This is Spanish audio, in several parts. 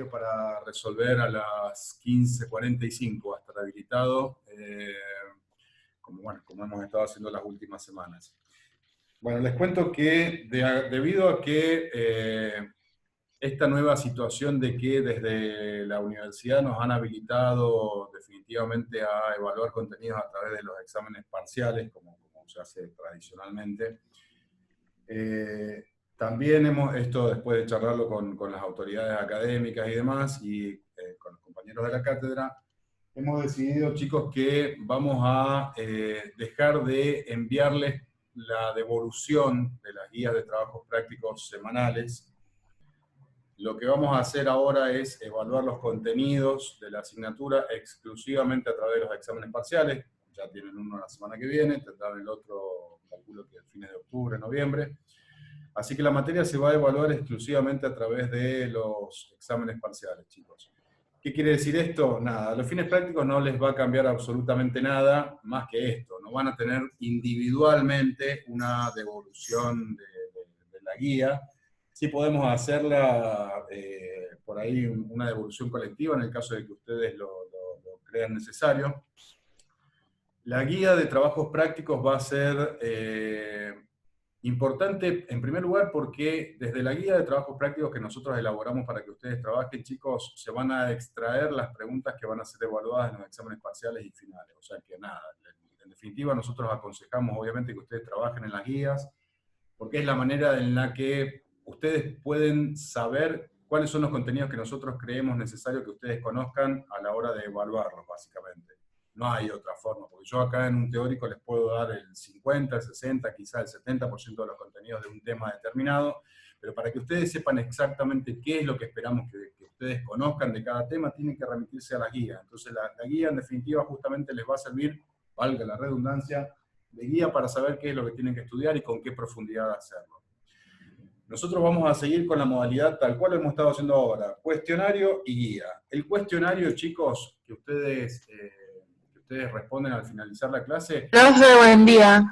para resolver a las 15:45, a estar habilitado, como hemos estado haciendo las últimas semanas. Bueno, les cuento que debido a que esta nueva situación de que desde la universidad nos han habilitado definitivamente a evaluar contenidos a través de los exámenes parciales, como se hace tradicionalmente, también esto después de charlarlo con las autoridades académicas y demás, y con los compañeros de la cátedra, hemos decidido, chicos, que vamos a dejar de enviarles la devolución de las guías de trabajos prácticos semanales. Lo que vamos a hacer ahora es evaluar los contenidos de la asignatura exclusivamente a través de los exámenes parciales. Ya tienen uno la semana que viene, tendrán el otro, calculo que a fines de octubre, noviembre. Así que la materia se va a evaluar exclusivamente a través de los exámenes parciales, chicos. ¿Qué quiere decir esto? Nada, a los fines prácticos no les va a cambiar absolutamente nada más que esto. No van a tener individualmente una devolución de la guía. Sí podemos hacerla por ahí una devolución colectiva en el caso de que ustedes lo crean necesario. La guía de trabajos prácticos va a ser importante, en primer lugar, porque desde la guía de trabajos prácticos que nosotros elaboramos para que ustedes trabajen, chicos, se van a extraer las preguntas que van a ser evaluadas en los exámenes parciales y finales. O sea que nada, en definitiva nosotros aconsejamos obviamente que ustedes trabajen en las guías, porque es la manera en la que ustedes pueden saber cuáles son los contenidos que nosotros creemos necesario que ustedes conozcan a la hora de evaluarlos, básicamente. No hay otra forma, porque yo acá en un teórico les puedo dar el 50, el 60, quizá el 70% de los contenidos de un tema determinado, pero para que ustedes sepan exactamente qué es lo que esperamos que ustedes conozcan de cada tema, tienen que remitirse a la guía. Entonces la guía en definitiva justamente les va a servir, valga la redundancia, de guía para saber qué es lo que tienen que estudiar y con qué profundidad hacerlo. Nosotros vamos a seguir con la modalidad tal cual lo hemos estado haciendo ahora, cuestionario y guía. El cuestionario, chicos, que ustedes responden al finalizar la clase. Profe, buen día.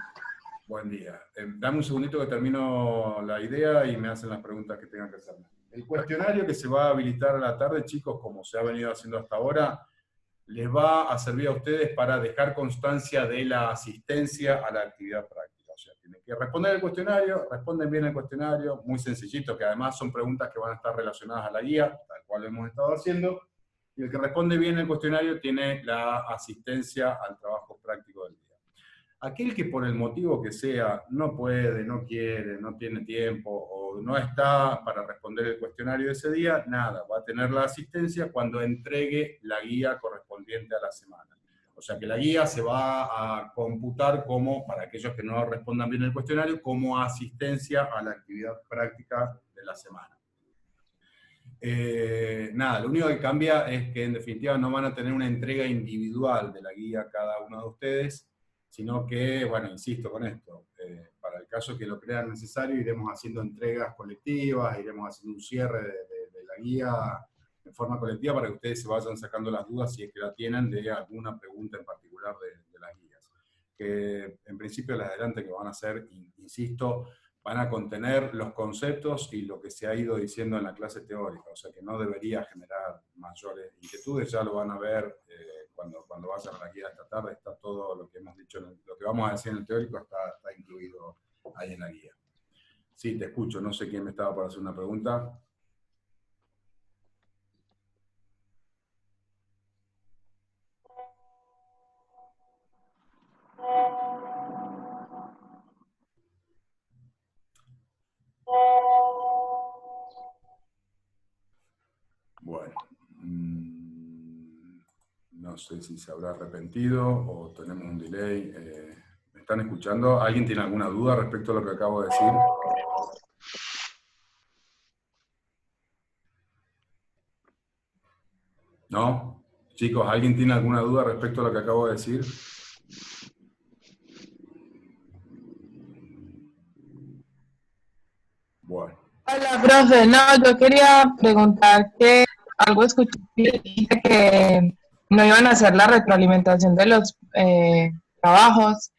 Buen día. Dame un segundito que termino la idea y me hacen las preguntas que tengan que hacerme. El cuestionario que se va a habilitar a la tarde, chicos, como se ha venido haciendo hasta ahora, les va a servir a ustedes para dejar constancia de la asistencia a la actividad práctica. O sea, tienen que responder el cuestionario, responden bien el cuestionario, muy sencillito, que además son preguntas que van a estar relacionadas a la guía, tal cual lo hemos estado haciendo, y el que responde bien el cuestionario tiene la asistencia al trabajo práctico del día. Aquel que por el motivo que sea no puede, no quiere, no tiene tiempo o no está para responder el cuestionario de ese día, nada, va a tener la asistencia cuando entregue la guía correspondiente a la semana. O sea que la guía se va a computar como, para aquellos que no respondan bien el cuestionario, como asistencia a la actividad práctica de la semana. Nada, lo único que cambia es que en definitiva no van a tener una entrega individual de la guía cada uno de ustedes, sino que, bueno, insisto con esto, para el caso que lo crean necesario, iremos haciendo entregas colectivas, iremos haciendo un cierre de la guía en forma colectiva para que ustedes se vayan sacando las dudas, si es que la tienen, de alguna pregunta en particular de las guías. Que en principio las adelante que van a hacer, insisto, van a contener los conceptos y lo que se ha ido diciendo en la clase teórica, o sea que no debería generar mayores inquietudes, ya lo van a ver cuando vayan a la guía esta tarde, está todo lo que hemos dicho, lo que vamos a decir en el teórico está incluido ahí en la guía. Sí, te escucho, no sé quién me estaba por hacer una pregunta. Bueno, no sé si se habrá arrepentido o tenemos un delay. ¿Me están escuchando? ¿Alguien tiene alguna duda respecto a lo que acabo de decir? ¿No? Chicos, ¿alguien tiene alguna duda respecto a lo que acabo de decir? Bueno. Hola, profe. No, yo quería preguntar que algo escuché que no iban a hacer la retroalimentación de los trabajos.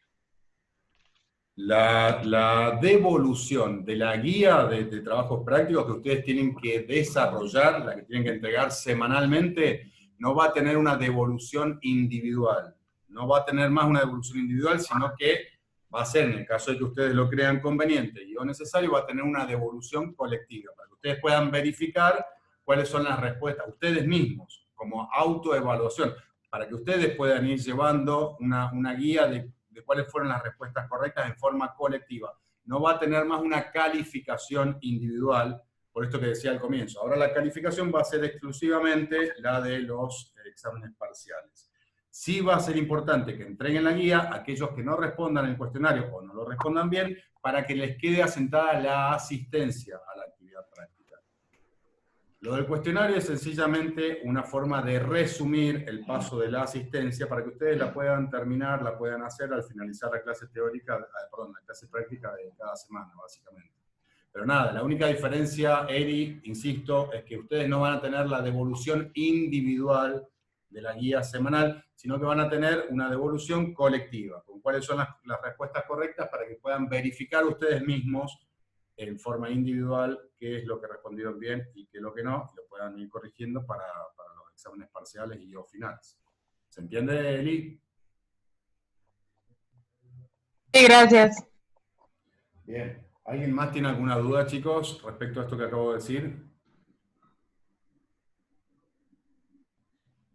La devolución de la guía de trabajos prácticos que ustedes tienen que desarrollar, la que tienen que entregar semanalmente, no va a tener una devolución individual. No va a tener más una devolución individual, sino que va a ser, en el caso de que ustedes lo crean conveniente y o necesario, va a tener una devolución colectiva, para que ustedes puedan verificar cuáles son las respuestas, ustedes mismos, como autoevaluación, para que ustedes puedan ir llevando una guía de cuáles fueron las respuestas correctas en forma colectiva. No va a tener más una calificación individual, por esto que decía al comienzo. Ahora la calificación va a ser exclusivamente la de los exámenes parciales. Sí va a ser importante que entreguen la guía a aquellos que no respondan el cuestionario o no lo respondan bien, para que les quede asentada la asistencia a la actividad práctica. Lo del cuestionario es sencillamente una forma de resumir el paso de la asistencia para que ustedes la puedan terminar, la puedan hacer al finalizar la clase teórica, perdón, la clase práctica de cada semana, básicamente. Pero nada, la única diferencia, Eri, insisto, es que ustedes no van a tener la devolución individual de la guía semanal, sino que van a tener una devolución colectiva, con cuáles son las respuestas correctas para que puedan verificar ustedes mismos en forma individual qué es lo que respondieron bien y qué es lo que no, y lo puedan ir corrigiendo para los exámenes parciales y o finales. ¿Se entiende, Eli? Sí, gracias. Bien. ¿Alguien más tiene alguna duda, chicos, respecto a esto que acabo de decir?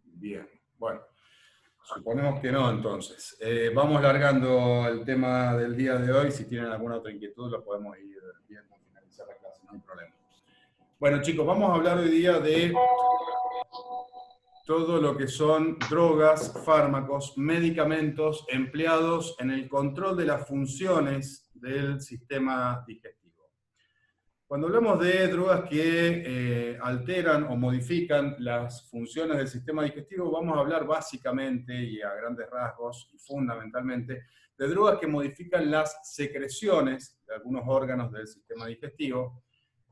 Bien. Bueno, suponemos que no, entonces. Vamos largando el tema del día de hoy. Si tienen alguna otra inquietud, lo podemos ir viendo al finalizar la clase, no hay problema. Bueno, chicos, vamos a hablar hoy día de todo lo que son drogas, fármacos, medicamentos empleados en el control de las funciones del sistema digestivo. Cuando hablamos de drogas que alteran o modifican las funciones del sistema digestivo, vamos a hablar básicamente y a grandes rasgos y fundamentalmente de drogas que modifican las secreciones de algunos órganos del sistema digestivo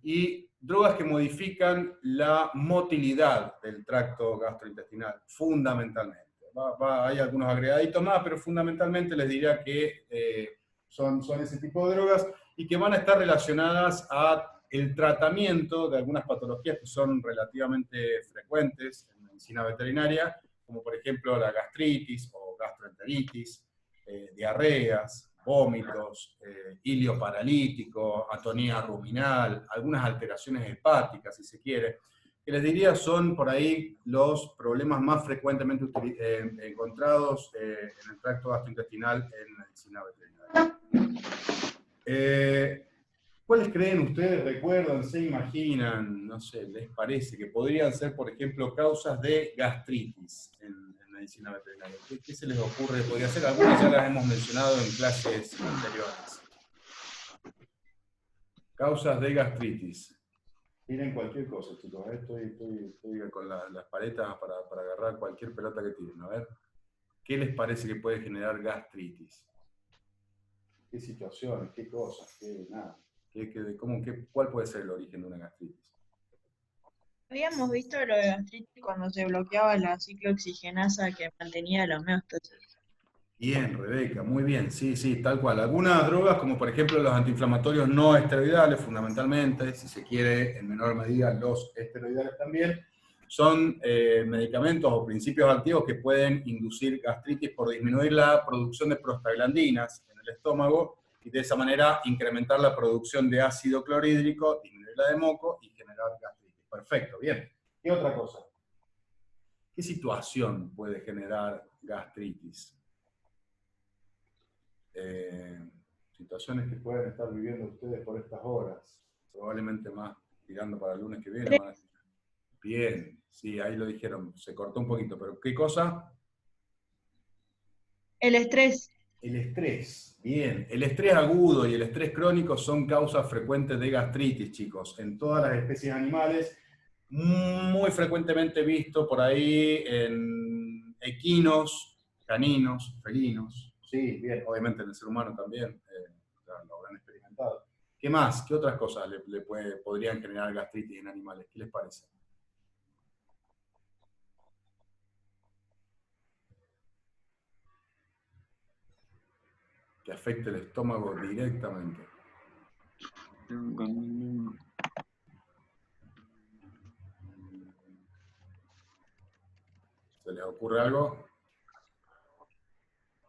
y drogas que modifican la motilidad del tracto gastrointestinal, fundamentalmente. Hay algunos agregaditos más, pero fundamentalmente les diría que son ese tipo de drogas y que van a estar relacionadas a el tratamiento de algunas patologías que son relativamente frecuentes en medicina veterinaria, como por ejemplo la gastritis o gastroenteritis, diarreas, vómitos, hilio paralítico, atonía ruminal, algunas alteraciones hepáticas, si se quiere, que les diría son por ahí los problemas más frecuentemente encontrados en el tracto gastrointestinal en medicina veterinaria. ¿Cuáles creen ustedes, recuerdan, se imaginan, no sé, les parece que podrían ser, por ejemplo, causas de gastritis en medicina veterinaria? ¿Qué se les ocurre? Podría ser, algunas ya las hemos mencionado en clases anteriores. Causas de gastritis. Tiren cualquier cosa, chicos. Estoy con las paletas para agarrar cualquier pelota que tiren. A ver, ¿qué les parece que puede generar gastritis? ¿Qué situaciones? ¿Qué cosas? ¿Qué nada? ¿Cuál puede ser el origen de una gastritis? Habíamos visto lo de gastritis cuando se bloqueaba la ciclooxigenasa que mantenía la homeostasis. Bien, Rebeca, muy bien, sí, tal cual. Algunas drogas, como por ejemplo los antiinflamatorios no esteroidales, fundamentalmente, si se quiere, en menor medida los esteroidales también, son medicamentos o principios activos que pueden inducir gastritis por disminuir la producción de prostaglandinas en el estómago y de esa manera incrementar la producción de ácido clorhídrico, disminuir la de moco y generar gastritis. Perfecto, bien. ¿Qué otra cosa? ¿Qué situación puede generar gastritis? Situaciones que pueden estar viviendo ustedes por estas horas, probablemente más tirando para el lunes que viene. Bien, sí, ahí lo dijeron, se cortó un poquito, pero ¿qué cosa? El estrés. El estrés, bien. El estrés agudo y el estrés crónico son causas frecuentes de gastritis, chicos, en todas las especies animales, muy frecuentemente visto por ahí en equinos, caninos, felinos. Sí, bien, obviamente en el ser humano también, lo habrán experimentado. ¿Qué más? ¿Qué otras cosas podrían generar gastritis en animales? ¿Qué les parece? que afecte el estómago directamente. ¿Se les ocurre algo?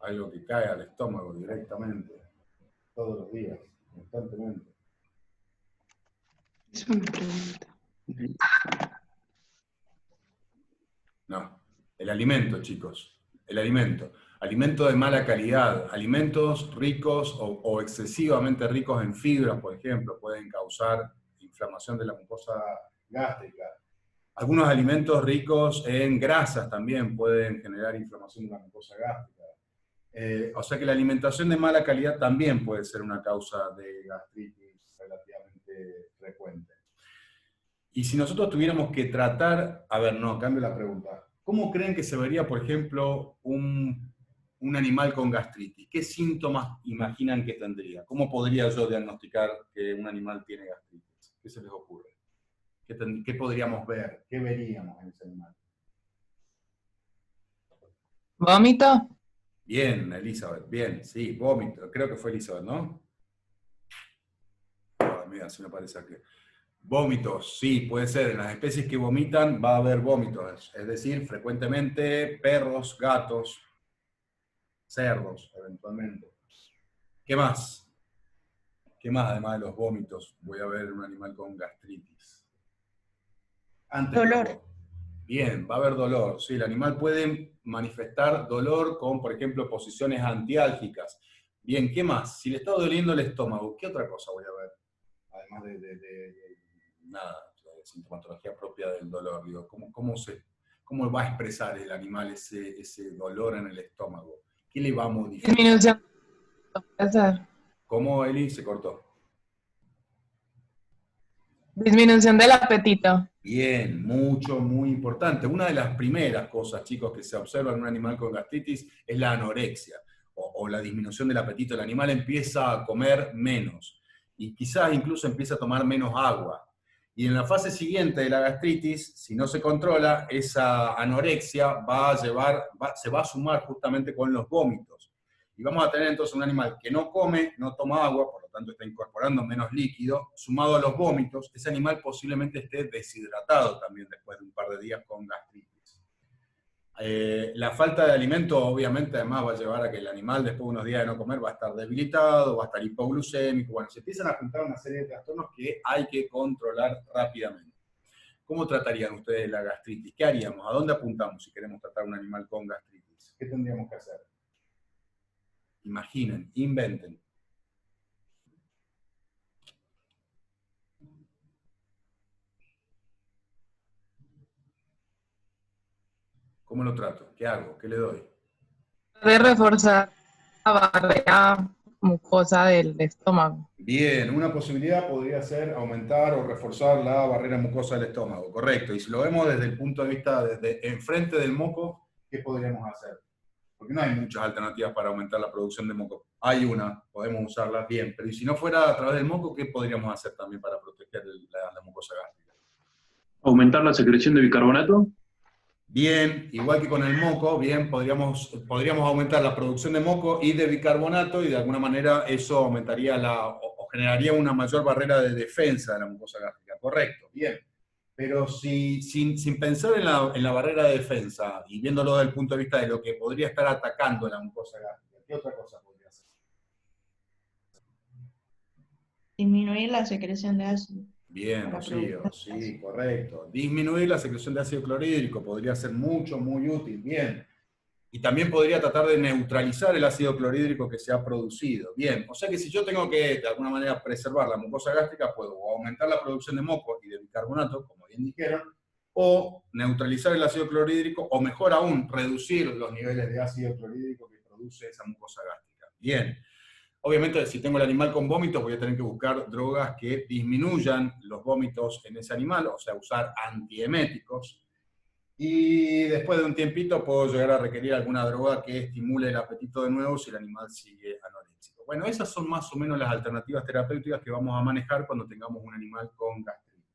Algo que cae al estómago directamente, todos los días, constantemente. Es una pregunta. No, el alimento, chicos, el alimento. Alimento de mala calidad, alimentos ricos o excesivamente ricos en fibras, por ejemplo, pueden causar inflamación de la mucosa gástrica. Algunos alimentos ricos en grasas también pueden generar inflamación de la mucosa gástrica. O sea que la alimentación de mala calidad también puede ser una causa de gastritis relativamente frecuente. Y si nosotros tuviéramos que tratar, a ver, no, cambio la pregunta. ¿Cómo creen que se vería, por ejemplo, un animal con gastritis? ¿Qué síntomas imaginan que tendría? ¿Cómo podría yo diagnosticar que un animal tiene gastritis? ¿Qué se les ocurre? ¿Qué podríamos ver? ¿Qué veríamos en ese animal? ¿Vómito? Bien, Elizabeth, bien, sí, vómito. Creo que fue Elizabeth, ¿no? Ah, mira, si me parece aquí. Vómitos, sí, puede ser. En las especies que vomitan va a haber vómitos. Es decir, frecuentemente perros, gatos, cerdos, eventualmente. ¿Qué más? ¿Qué más además de los vómitos? Voy a ver un animal con gastritis. Dolor. Bien, va a haber dolor. Sí, el animal puede manifestar dolor con, por ejemplo, posiciones antiálgicas. Bien, ¿qué más? Si le está doliendo el estómago, ¿qué otra cosa voy a ver? Además de nada, de sintomatología propia del dolor. Digo, ¿cómo va a expresar el animal ese dolor en el estómago? ¿Qué le va a modificar? Disminución. Puede ser. ¿Cómo, Eli? Se cortó. Disminución del apetito. Bien, muy importante. Una de las primeras cosas, chicos, que se observa en un animal con gastritis es la anorexia o la disminución del apetito. El animal empieza a comer menos y quizás incluso empieza a tomar menos agua. Y en la fase siguiente de la gastritis, si no se controla, esa anorexia se va a sumar justamente con los vómitos. Y vamos a tener entonces un animal que no come, no toma agua, por lo tanto está incorporando menos líquido, sumado a los vómitos, ese animal posiblemente esté deshidratado también después de un par de días con gastritis. La falta de alimento obviamente además va a llevar a que el animal después de unos días de no comer va a estar debilitado, va a estar hipoglucémico, bueno, se empiezan a juntar una serie de trastornos que hay que controlar rápidamente. ¿Cómo tratarían ustedes la gastritis? ¿Qué haríamos? ¿A dónde apuntamos si queremos tratar un animal con gastritis? ¿Qué tendríamos que hacer? Imaginen, inventen. ¿Cómo lo trato? ¿Qué hago? ¿Qué le doy? De reforzar la barrera mucosa del estómago. Bien, una posibilidad podría ser aumentar o reforzar la barrera mucosa del estómago, correcto. Y si lo vemos desde el punto de vista, desde enfrente del moco, ¿qué podríamos hacer? Porque no hay muchas alternativas para aumentar la producción de moco. Hay una, podemos usarla bien, pero ¿y si no fuera a través del moco, qué podríamos hacer también para proteger la mucosa gástrica? ¿Aumentar la secreción de bicarbonato? Bien, igual que con el moco, bien, podríamos aumentar la producción de moco y de bicarbonato y de alguna manera eso aumentaría o generaría una mayor barrera de defensa de la mucosa gástrica. Correcto, bien. Pero sin pensar en la barrera de defensa y viéndolo desde el punto de vista de lo que podría estar atacando la mucosa gástrica, ¿qué otra cosa podría hacer? Disminuir la secreción de ácido. Bien, Para Rocío, producir sí, correcto. Disminuir la secreción de ácido clorhídrico podría ser muy útil, bien. Y también podría tratar de neutralizar el ácido clorhídrico que se ha producido. Bien, o sea que si yo tengo que, de alguna manera, preservar la mucosa gástrica, puedo o aumentar la producción de moco y de bicarbonato, como bien dijeron, o neutralizar el ácido clorhídrico, o mejor aún, reducir los niveles de ácido clorhídrico que produce esa mucosa gástrica. Bien. Obviamente, si tengo el animal con vómitos, voy a tener que buscar drogas que disminuyan los vómitos en ese animal, o sea, usar antieméticos. Y después de un tiempito puedo llegar a requerir alguna droga que estimule el apetito de nuevo si el animal sigue anoréxico. Bueno, esas son más o menos las alternativas terapéuticas que vamos a manejar cuando tengamos un animal con gastritis.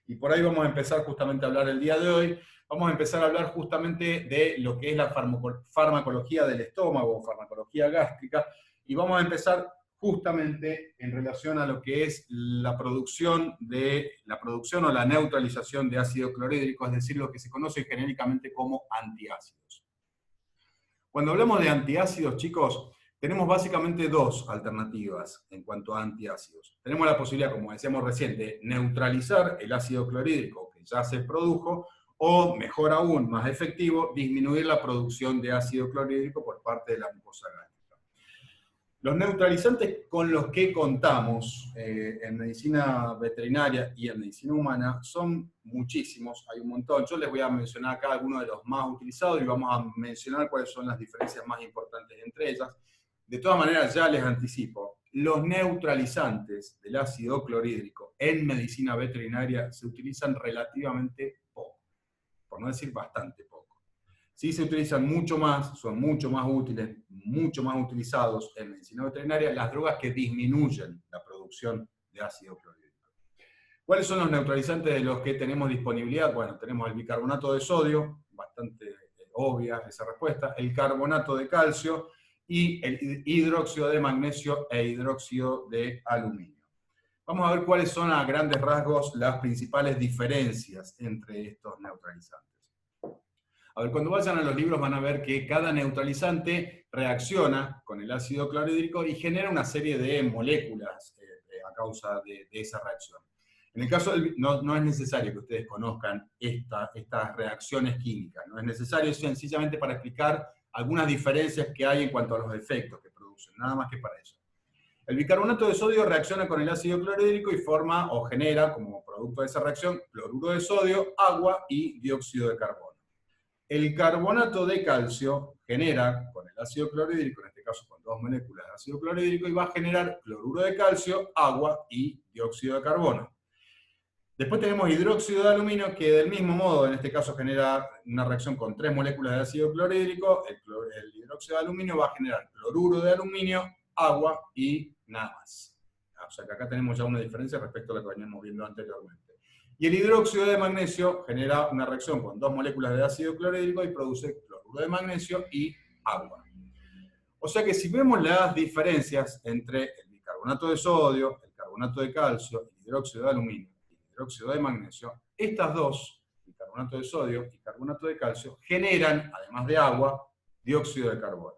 Y por ahí vamos a empezar justamente a hablar el día de hoy. Vamos a empezar a hablar justamente de lo que es la farmacología del estómago, farmacología gástrica, Y vamos a empezar justamente en relación a lo que es la producción o la neutralización de ácido clorhídrico, es decir, lo que se conoce genéricamente como antiácidos. Cuando hablamos de antiácidos, chicos, tenemos básicamente dos alternativas en cuanto a antiácidos. Tenemos la posibilidad, como decíamos recién, de neutralizar el ácido clorhídrico que ya se produjo, o, mejor aún, más efectivo, disminuir la producción de ácido clorhídrico por parte de la mucosa gástrica. Los neutralizantes con los que contamos en medicina veterinaria y en medicina humana son muchísimos, hay un montón. Yo les voy a mencionar acá algunos de los más utilizados y vamos a mencionar cuáles son las diferencias más importantes entre ellas. De todas maneras, ya les anticipo, los neutralizantes del ácido clorhídrico en medicina veterinaria se utilizan relativamente poco, por no decir bastante poco. Sí se utilizan mucho más, son mucho más útiles, mucho más utilizados en medicina veterinaria las drogas que disminuyen la producción de ácido clorhídrico. ¿Cuáles son los neutralizantes de los que tenemos disponibilidad? Bueno, tenemos el bicarbonato de sodio, bastante obvia esa respuesta, el carbonato de calcio y el hidróxido de magnesio e hidróxido de aluminio. Vamos a ver cuáles son a grandes rasgos las principales diferencias entre estos neutralizantes. A ver, cuando vayan a los libros van a ver que cada neutralizante reacciona con el ácido clorhídrico y genera una serie de moléculas a causa de esa reacción. En el caso del, no es necesario que ustedes conozcan estas reacciones químicas, no es necesario, sencillamente para explicar algunas diferencias que hay en cuanto a los efectos que producen, nada más que para eso. El bicarbonato de sodio reacciona con el ácido clorhídrico y forma o genera, como producto de esa reacción, cloruro de sodio, agua y dióxido de carbono. El carbonato de calcio genera con el ácido clorhídrico, en este caso con dos moléculas de ácido clorhídrico, y va a generar cloruro de calcio, agua y dióxido de carbono. Después tenemos hidróxido de aluminio, que del mismo modo, en este caso genera una reacción con tres moléculas de ácido clorhídrico. El hidróxido de aluminio va a generar cloruro de aluminio, agua y nada más. O sea que acá tenemos ya una diferencia respecto a lo que veníamos viendo anteriormente. Y el hidróxido de magnesio genera una reacción con dos moléculas de ácido clorhídrico y produce cloruro de magnesio y agua. O sea que si vemos las diferencias entre el bicarbonato de sodio, el carbonato de calcio, el hidróxido de aluminio y el hidróxido de magnesio, estas dos, bicarbonato de sodio y carbonato de calcio, generan, además de agua, dióxido de carbono.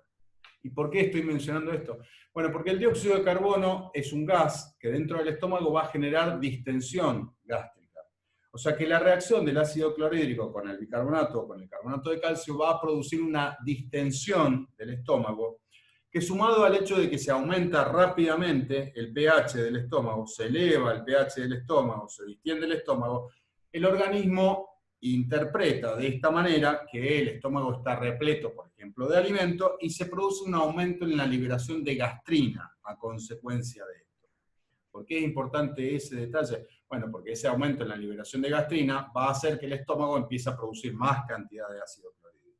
¿Y por qué estoy mencionando esto? Bueno, porque el dióxido de carbono es un gas que dentro del estómago va a generar distensión gástrica. O sea que la reacción del ácido clorhídrico con el bicarbonato o con el carbonato de calcio va a producir una distensión del estómago, que sumado al hecho de que se aumenta rápidamente el pH del estómago, se eleva el pH del estómago, se distiende el estómago, el organismo interpreta de esta manera que el estómago está repleto, por ejemplo, de alimento, y se produce un aumento en la liberación de gastrina a consecuencia de esto. ¿Por qué es importante ese detalle? Bueno, porque ese aumento en la liberación de gastrina va a hacer que el estómago empiece a producir más cantidad de ácido clorhídrico.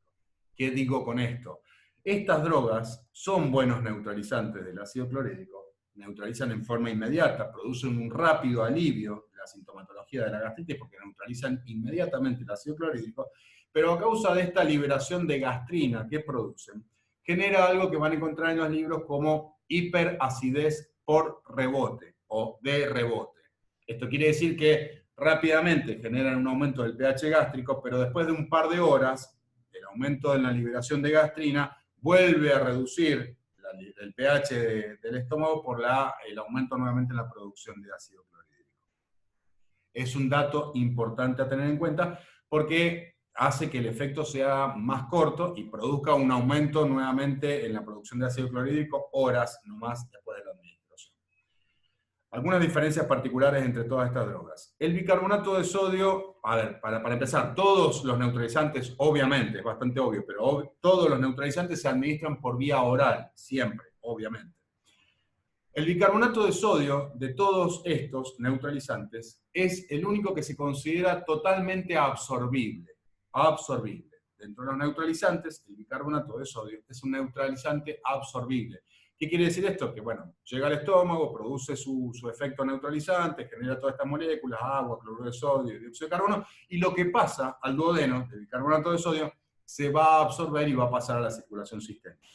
¿Qué digo con esto? Estas drogas son buenos neutralizantes del ácido clorhídrico, neutralizan en forma inmediata, producen un rápido alivio de la sintomatología de la gastritis porque neutralizan inmediatamente el ácido clorhídrico, pero a causa de esta liberación de gastrina que producen, genera algo que van a encontrar en los libros como hiperacidez por rebote o de rebote. Esto quiere decir que rápidamente generan un aumento del pH gástrico, pero después de un par de horas, el aumento en la liberación de gastrina vuelve a reducir el pH del estómago por el aumento nuevamente en la producción de ácido clorhídrico. Es un dato importante a tener en cuenta porque hace que el efecto sea más corto y produzca un aumento nuevamente en la producción de ácido clorhídrico horas nomás después de la administración. Algunas diferencias particulares entre todas estas drogas. El bicarbonato de sodio, a ver, para empezar, todos los neutralizantes, obviamente, es bastante obvio, pero todos los neutralizantes se administran por vía oral, siempre, obviamente. El bicarbonato de sodio, de todos estos neutralizantes, es el único que se considera totalmente absorbible. Absorbible. Dentro de los neutralizantes, el bicarbonato de sodio es un neutralizante absorbible. ¿Qué quiere decir esto? Que, bueno, llega al estómago, produce su efecto neutralizante, genera todas estas moléculas, agua, cloruro de sodio y dióxido de carbono, y lo que pasa al duodeno del bicarbonato de sodio se va a absorber y va a pasar a la circulación sistémica.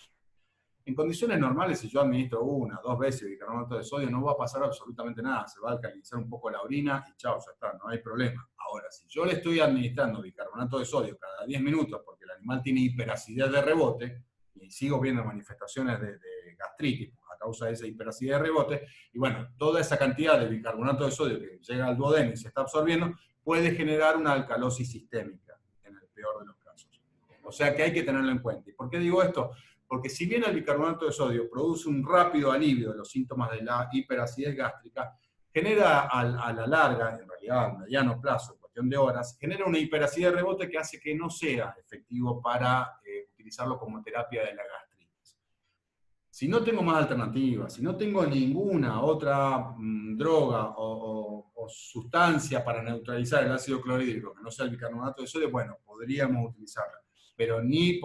En condiciones normales, si yo administro 1 o 2 veces bicarbonato de sodio, no va a pasar absolutamente nada, se va a alcalinizar un poco la orina y chao, ya está, no hay problema. Ahora, si yo le estoy administrando bicarbonato de sodio cada 10 minutos porque el animal tiene hiperacidez de rebote, y sigo viendo manifestaciones de gastritis a causa de esa hiperacidez de rebote, y bueno, toda esa cantidad de bicarbonato de sodio que llega al duodeno y se está absorbiendo, puede generar una alcalosis sistémica, en el peor de los casos. O sea que hay que tenerlo en cuenta. ¿Y por qué digo esto? Porque si bien el bicarbonato de sodio produce un rápido alivio de los síntomas de la hiperacidez gástrica, genera a la larga, en realidad a mediano plazo, en cuestión de horas, genera una hiperacidez de rebote que hace que no sea efectivo para utilizarlo como terapia de la gastritis. Si no tengo más alternativas, si no tengo ninguna otra droga o sustancia para neutralizar el ácido clorhídrico que no sea el bicarbonato de sodio, bueno, podríamos utilizarla. Pero ni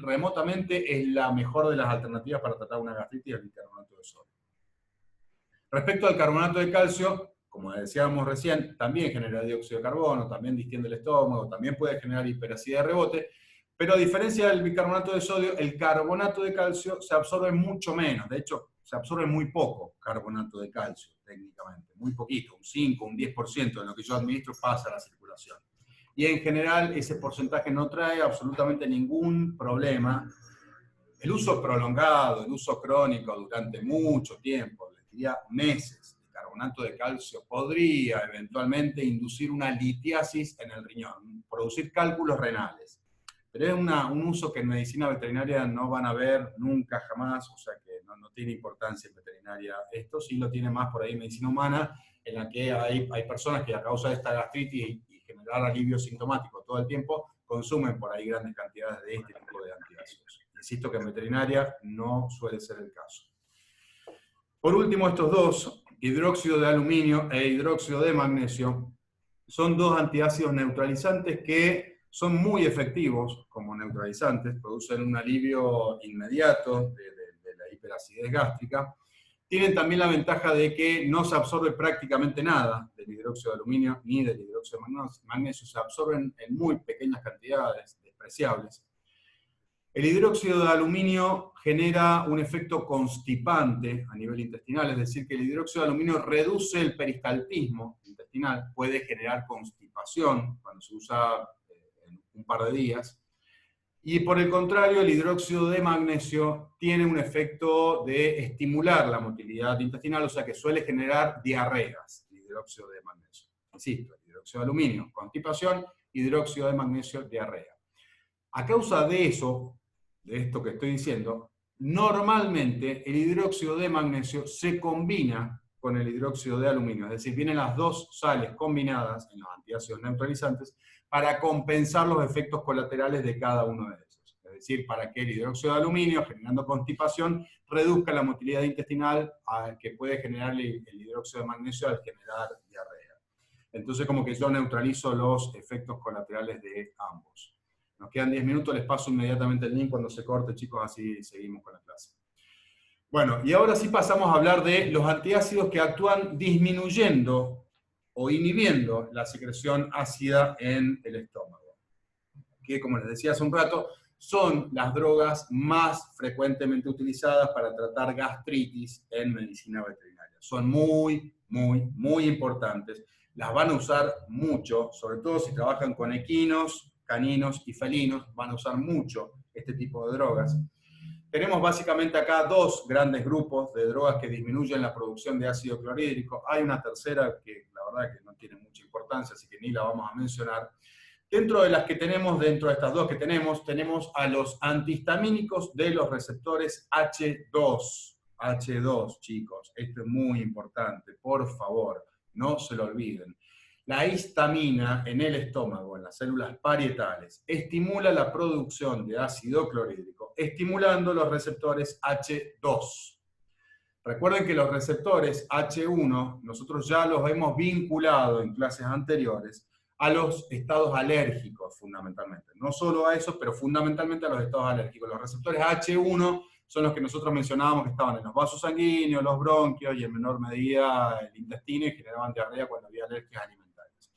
remotamente es la mejor de las alternativas para tratar una gastritis el bicarbonato de sodio. Respecto al carbonato de calcio, como decíamos recién, también genera dióxido de carbono, también distiende el estómago, también puede generar hiperacidez de rebote, pero a diferencia del bicarbonato de sodio, el carbonato de calcio se absorbe mucho menos. De hecho, se absorbe muy poco carbonato de calcio, técnicamente, muy poquito, un 5, un 10% de lo que yo administro pasa a la circulación. Y en general ese porcentaje no trae absolutamente ningún problema. El uso prolongado, el uso crónico durante mucho tiempo, les diría meses, de carbonato de calcio podría eventualmente inducir una litiasis en el riñón, producir cálculos renales. Pero es un uso que en medicina veterinaria no van a ver nunca, jamás, o sea que no tiene importancia en veterinaria esto, sí lo tiene más por ahí en medicina humana, en la que hay personas que a causa de esta gastritis y generar alivio sintomático todo el tiempo, consumen por ahí grandes cantidades de este tipo de antiácidos. Insisto que en veterinaria no suele ser el caso. Por último, estos dos, hidróxido de aluminio e hidróxido de magnesio, son dos antiácidos neutralizantes que son muy efectivos como neutralizantes, producen un alivio inmediato de la hiperacidez gástrica. Tienen también la ventaja de que no se absorbe prácticamente nada del hidróxido de aluminio ni del hidróxido de magnesio, se absorben en muy pequeñas cantidades, despreciables. El hidróxido de aluminio genera un efecto constipante a nivel intestinal, es decir, que el hidróxido de aluminio reduce el peristaltismo intestinal, puede generar constipación cuando se usa en un par de días. Y por el contrario, el hidróxido de magnesio tiene un efecto de estimular la motilidad intestinal, o sea que suele generar diarreas, el hidróxido de magnesio. Insisto, el hidróxido de aluminio, constipación, hidróxido de magnesio, diarrea. A causa de eso, de esto que estoy diciendo, normalmente el hidróxido de magnesio se combina con el hidróxido de aluminio, es decir, vienen las dos sales combinadas en los antiácidos neutralizantes para compensar los efectos colaterales de cada uno de esos. Es decir, para que el hidróxido de aluminio, generando constipación, reduzca la motilidad intestinal que puede generar el hidróxido de magnesio al generar diarrea. Entonces, como que yo neutralizo los efectos colaterales de ambos. Nos quedan 10 minutos, les paso inmediatamente el link cuando se corte, chicos, así seguimos con la clase. Bueno, y ahora sí pasamos a hablar de los antiácidos que actúan disminuyendo o inhibiendo la secreción ácida en el estómago. Que, como les decía hace un rato, son las drogas más frecuentemente utilizadas para tratar gastritis en medicina veterinaria. Son muy, muy, muy importantes. Las van a usar mucho, sobre todo si trabajan con equinos, caninos y felinos, van a usar mucho este tipo de drogas. Tenemos básicamente acá dos grandes grupos de drogas que disminuyen la producción de ácido clorhídrico. Hay una tercera que la verdad que no tiene mucha importancia, así que ni la vamos a mencionar. Dentro de las que tenemos, dentro de estas dos que tenemos a los antihistamínicos de los receptores H2. H2, chicos, esto es muy importante, por favor, no se lo olviden. La histamina en el estómago, en las células parietales, estimula la producción de ácido clorhídrico, estimulando los receptores H2. Recuerden que los receptores H1, nosotros ya los hemos vinculado en clases anteriores a los estados alérgicos, fundamentalmente. No solo a eso, pero fundamentalmente a los estados alérgicos. Los receptores H1 son los que nosotros mencionábamos que estaban en los vasos sanguíneos, los bronquios y en menor medida el intestino y generaban diarrea cuando había alergias alimentarias.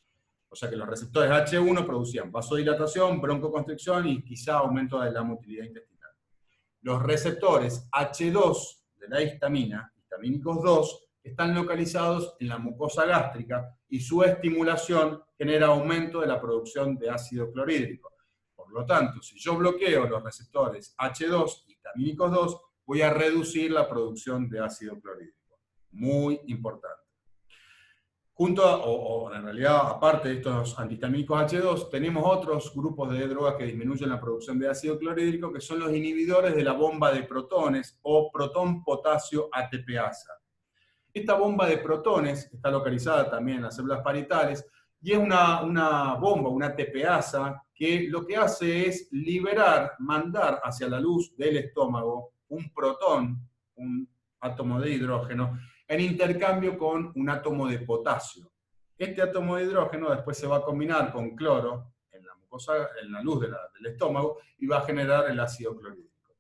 O sea que los receptores H1 producían vasodilatación, broncoconstricción y quizá aumento de la motilidad intestinal. Los receptores H2 de la histamina, histamínicos 2, están localizados en la mucosa gástrica y su estimulación genera aumento de la producción de ácido clorhídrico. Por lo tanto, si yo bloqueo los receptores H2 y histamínicos 2, voy a reducir la producción de ácido clorhídrico. Muy importante. En realidad, aparte de estos antihistamínicos H2, tenemos otros grupos de drogas que disminuyen la producción de ácido clorhídrico, que son los inhibidores de la bomba de protones o protón-potasio ATPasa. Esta bomba de protones está localizada también en las células parietales y es una bomba, una ATPasa, que lo que hace es mandar hacia la luz del estómago un protón, un átomo de hidrógeno, en intercambio con un átomo de potasio. Este átomo de hidrógeno después se va a combinar con cloro en la mucosa, en la luz del estómago, y va a generar el ácido clorhídrico.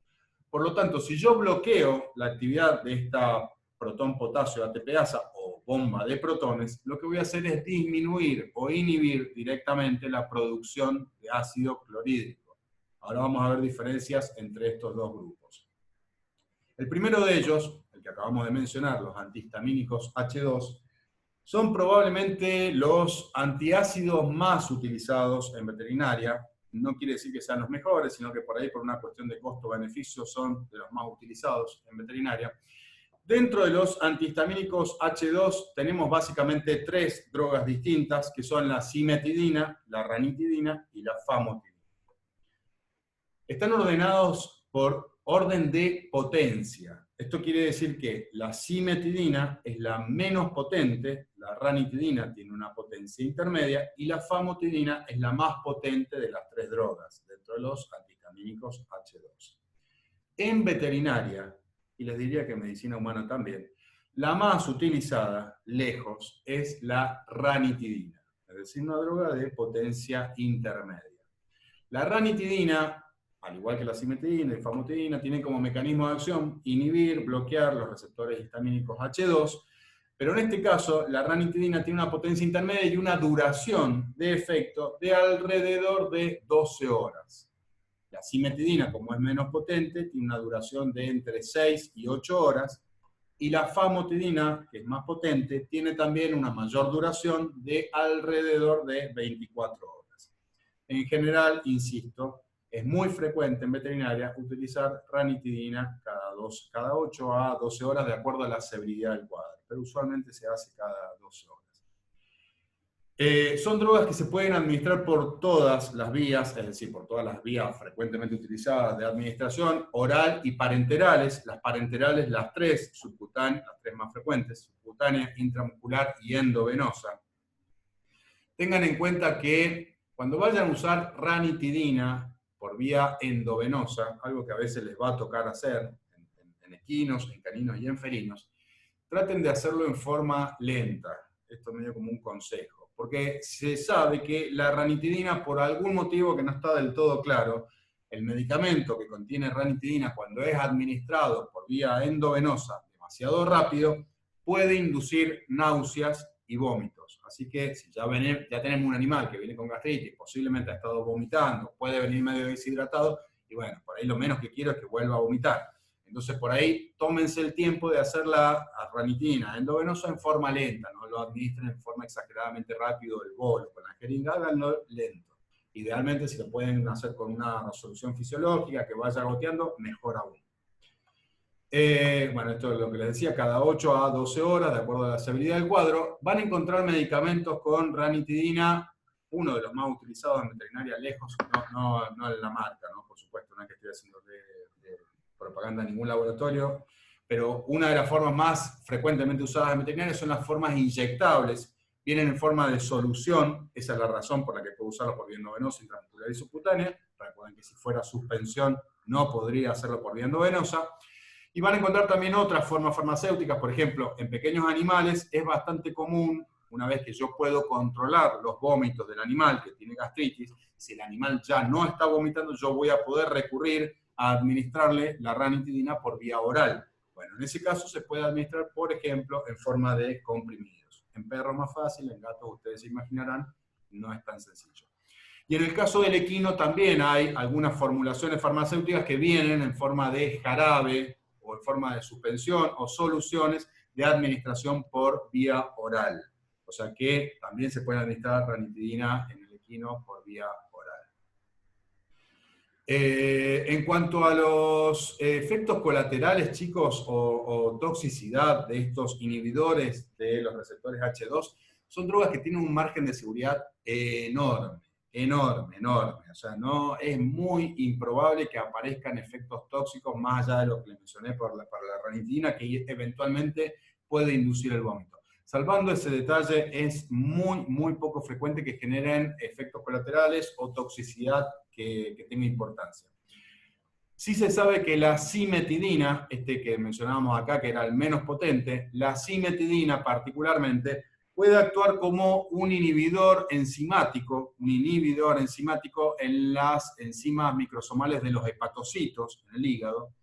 Por lo tanto, si yo bloqueo la actividad de esta protón-potasio ATPasa o bomba de protones, lo que voy a hacer es disminuir o inhibir directamente la producción de ácido clorhídrico. Ahora vamos a ver diferencias entre estos dos grupos. El primero de ellos, el que acabamos de mencionar, los antihistamínicos H2, son probablemente los antiácidos más utilizados en veterinaria. No quiere decir que sean los mejores, sino que por ahí, por una cuestión de costo-beneficio, son de los más utilizados en veterinaria. Dentro de los antihistamínicos H2 tenemos básicamente 3 drogas distintas, que son la cimetidina, la ranitidina y la famotidina. Están ordenados por orden de potencia. Esto quiere decir que la cimetidina es la menos potente, la ranitidina tiene una potencia intermedia, y la famotidina es la más potente de las 3 drogas, dentro de los antihistamínicos H2. En veterinaria, y les diría que en medicina humana también, la más utilizada, lejos, es la ranitidina, es decir, una droga de potencia intermedia. La ranitidina, al igual que la cimetidina y famotidina, tienen como mecanismo de acción inhibir, bloquear los receptores histamínicos H2, pero en este caso la ranitidina tiene una potencia intermedia y una duración de efecto de alrededor de 12 horas. La cimetidina, como es menos potente, tiene una duración de entre 6 y 8 horas, y la famotidina, que es más potente, tiene también una mayor duración de alrededor de 24 horas. En general, insisto, es muy frecuente en veterinaria utilizar ranitidina cada 8 a 12 horas de acuerdo a la severidad del cuadro, pero usualmente se hace cada 12 horas. Son drogas que se pueden administrar por todas las vías, es decir, por todas las vías frecuentemente utilizadas de administración, oral y parenterales. Las parenterales, las 3 subcutáneas, las 3 más frecuentes, subcutánea, intramuscular y endovenosa. Tengan en cuenta que cuando vayan a usar ranitidina por vía endovenosa, algo que a veces les va a tocar hacer en equinos, en caninos y en felinos, traten de hacerlo en forma lenta. Esto medio como un consejo. Porque se sabe que la ranitidina, por algún motivo que no está del todo claro, el medicamento que contiene ranitidina, cuando es administrado por vía endovenosa demasiado rápido, puede inducir náuseas y vómitos. Así que si ya tenemos un animal que viene con gastritis, posiblemente ha estado vomitando, puede venir medio deshidratado, y bueno, por ahí lo menos que quiero es que vuelva a vomitar. Entonces, por ahí, tómense el tiempo de hacer la ranitidina endovenosa en forma lenta, no lo administren en forma exageradamente rápido del bolo, con la jeringa, háganlo lento. Idealmente, si lo pueden hacer con una solución fisiológica que vaya goteando, mejor aún. Bueno, esto es lo que les decía, cada 8 a 12 horas, de acuerdo a la severidad del cuadro, van a encontrar medicamentos con ranitidina, uno de los más utilizados en veterinaria lejos, no en la marca, ¿no? Por supuesto, no es que estoy haciendo propaganda en ningún laboratorio, pero una de las formas más frecuentemente usadas en veterinaria son las formas inyectables. Vienen en forma de solución, esa es la razón por la que puedo usarlo por vía endovenosa, intramuscular y subcutánea. Recuerden que si fuera suspensión no podría hacerlo por vía endovenosa. Y van a encontrar también otras formas farmacéuticas, por ejemplo, en pequeños animales es bastante común, una vez que yo puedo controlar los vómitos del animal que tiene gastritis, si el animal ya no está vomitando, yo voy a poder recurrir a administrarle la ranitidina por vía oral. Bueno, en ese caso se puede administrar, por ejemplo, en forma de comprimidos. En perros más fácil, en gatos ustedes se imaginarán, no es tan sencillo. Y en el caso del equino también hay algunas formulaciones farmacéuticas que vienen en forma de jarabe o en forma de suspensión o soluciones de administración por vía oral. O sea que también se puede administrar ranitidina en el equino por vía oral. En cuanto a los efectos colaterales, chicos, o toxicidad de estos inhibidores de los receptores H2, son drogas que tienen un margen de seguridad enorme. Enorme, enorme. O sea, no es muy improbable que aparezcan efectos tóxicos más allá de lo que les mencioné para la ranitidina, que eventualmente puede inducir el vómito. Salvando ese detalle, es muy, muy poco frecuente que generen efectos colaterales o toxicidad que tenga importancia. Sí se sabe que la cimetidina, que mencionábamos acá, que era el menos potente, la cimetidina particularmente, puede actuar como un inhibidor enzimático en las enzimas microsomales de los hepatocitos, en el hígado,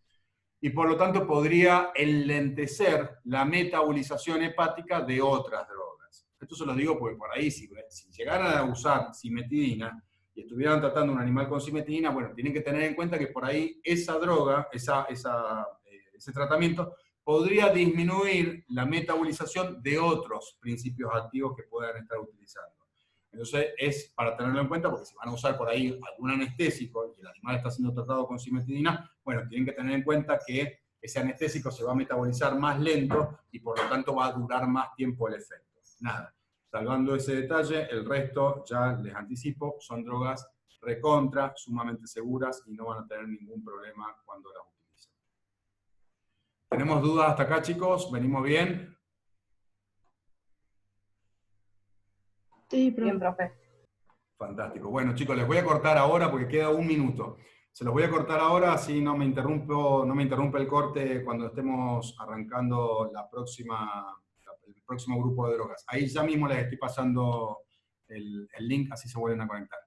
y por lo tanto podría enlentecer la metabolización hepática de otras drogas. Esto se lo digo porque por ahí, si llegaran a usar cimetidina y estuvieran tratando un animal con cimetidina, bueno, tienen que tener en cuenta que por ahí esa droga, ese tratamiento, podría disminuir la metabolización de otros principios activos que puedan estar utilizando. Entonces es para tenerlo en cuenta, porque si van a usar por ahí algún anestésico y el animal está siendo tratado con cimetidina, bueno, tienen que tener en cuenta que ese anestésico se va a metabolizar más lento y por lo tanto va a durar más tiempo el efecto. Nada, salvando ese detalle, el resto, ya les anticipo, son drogas recontra, sumamente seguras y no van a tener ningún problema cuando las utilicen. ¿Tenemos dudas hasta acá, chicos? ¿Venimos bien? Sí, Bien, profe. Fantástico. Bueno, chicos, les voy a cortar ahora porque queda un minuto. Se los voy a cortar ahora, así no me interrumpe el corte cuando estemos arrancando el próximo grupo de drogas. Ahí ya mismo les estoy pasando el link, así se vuelven a conectar.